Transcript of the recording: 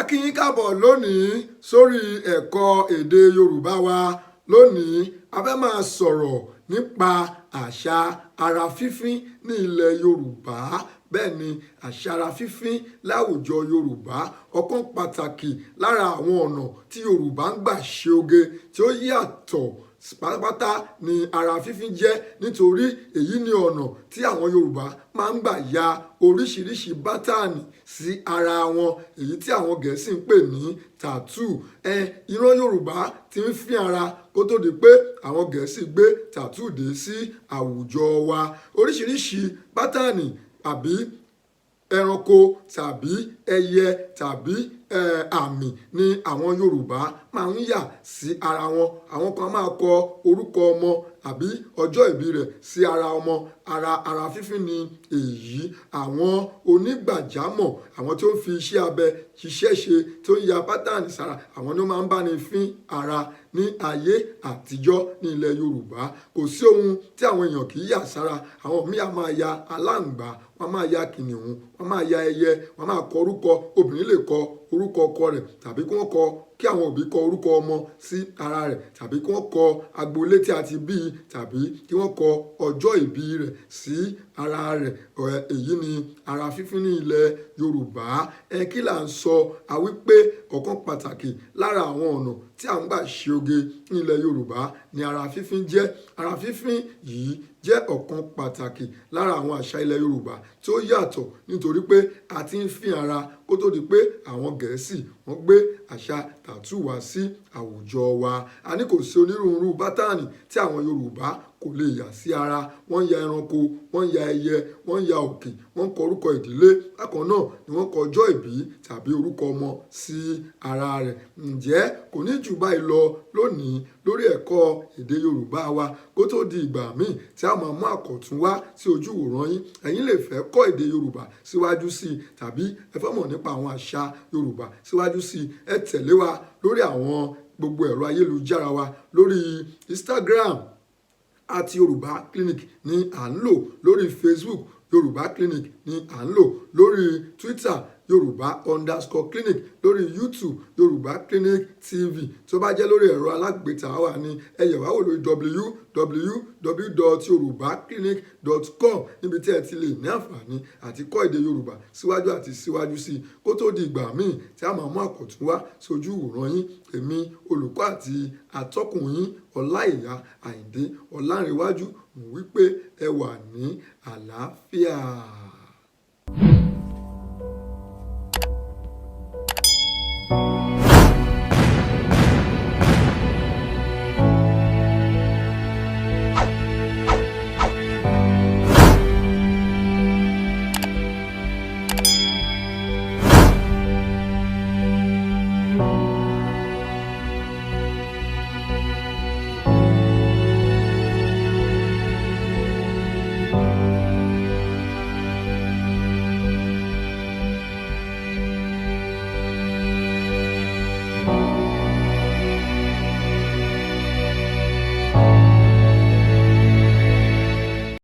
kí yín káàbọ̀ lónìí sórí ẹ̀kọ́ èdè Yorùbá wa. Lónìí a fẹ́ máa sọ̀rọ̀ nípa àṣà ara fífín ní ilẹ̀ Yorùbá. Bẹ́ẹ̀ ni àṣà ara fífín láwùjọ Yorùbá ọ̀kan pàtàkì lára àwọn ọ̀nà tí Yorùbá ń gbà ṣe oge tí ó yàtọ̀ pátápátá ni ara fífín jẹ́, nítorí èyí ni ọ̀nà tí àwọn Yorùbá máa ń gbà ya oríṣiríṣi bátànì sí ara wọn, èyí tí àwọn Gẹ̀ẹ́sì ń pè ní tattoo. Ìran Yorùbá ti ń fín ara kó tó di pé àwọn Gẹ̀ẹ́sì gbé tattoo dé sí àwùjọ wa. Oríṣiríṣi bátànì àbí ẹranko tàbí ẹyẹ tàbí àmì ni àwọn Yorùbá máa ń yà sí ara wọn. Àwọn kan máa kọ orúkọ ọmọ àbí ọjọ́ ìbí rẹ̀ sí ara ọmọ. Ara fífín ni èyí. Àwọn onígbàjámọ̀, àwọn tí ó ń fi iṣẹ́ abẹ ṣiṣẹ́ ṣe, tó ń ya pátánì sára, àwọn ni ó máa ń báni fín ara ní ayé àtijọ́ ní ilẹ̀ Yorùbá. Kò sí ohun tí àwọn èèyàn kì í yà sára. Àwọn míì á máa ya aláǹgbá, wọ́n máa ya kìnìún, wọ́n máa ya ẹyẹ, wọ́n máa kọ orúkọ. Obìnrin lè kọ orúkọ ọkọ rẹ̀, tàbí kí àwọn òbí kọ orúkọ ọmọ sí ara rẹ̀, tàbí kí wọ́n kọ agboolé tí a ti bí i, tàbí kí wọ́n kọ ọjọ́ ìbí rẹ̀ sí ara rẹ̀. Èyí ni ara fífín ní ilẹ̀ Yorùbá. Kí là ń sọ? A wí pé ọ̀kan pàtàkì lára àwọn ọ̀nà tí à ń gbà ṣe oge ní ilẹ̀ Yorùbá ni ara fífín jẹ́. Ara fífín yìí jẹ́ ọ̀kan pàtàkì lára àwọn àṣà ilẹ̀ Yorùbá tí ó yàtọ̀, nítorí pé a ti ń fín ara kó tó di pé àwọn Gẹ̀ẹ́sì wọ́n gbé àṣà tattoo wá sí àwùjọ wa. A ní kò sí onírúurú bátànì tí àwọn Yorùbá kò lè yà sí ara. Wọ́n ya ẹranko, wọ́n ya ẹyẹ, wọ́n ya òkè, wọ́n kọ orúkọ ìdílé. Bákan náà ni wọ́n kọ ọjọ́ ìbí tàbí orúkọ ọmọ sí ara rẹ̀. Ǹjẹ́ kò ní jù báyìí lọ lónìí lórí ẹ̀kọ́ èdè Yorùbá wa. Kó tó di ìgbà míì tí a máa mú àkọ̀tún wá sí ojú ìwòran yín, ẹ̀yin lè fẹ́ kọ́ èdè Yorùbá síwájú sí i, tàbí ẹ fẹ́ mọ̀ nípa àwọn àṣà Yorùbá síwájú sí i. Ẹ tẹ̀lé wa lórí àwọn gbogbo ẹ̀rọ ayélujára wa. Lórí Instagram @Yorùbá Clinic ni à ń lò. Lórí Facebook Yorùbá Clinic ni à ń lò. Lórí Twitter Yorùbá_Clinic. Lórí YouTube Yorùbá Clinic TV. Tó bá jẹ́ lórí ẹ̀rọ alágbèéká wa ni ẹ yẹ̀ wá wò lórí www.yorubaclinic.com, níbi tí ẹ ti lè ní àǹfààní àti kọ́ èdè Yorùbá síwájú àti síwájú sí i. Kó tó di ìgbà míì tí a máa mú àkọ̀tún wá sójú ìwòran yín, èmi olùkọ́ àti atọ́kùn yín Ọláìyá Àyìndé Ọlárẹ̀wájú mo wí pé ẹ wà ní àlàáfíà.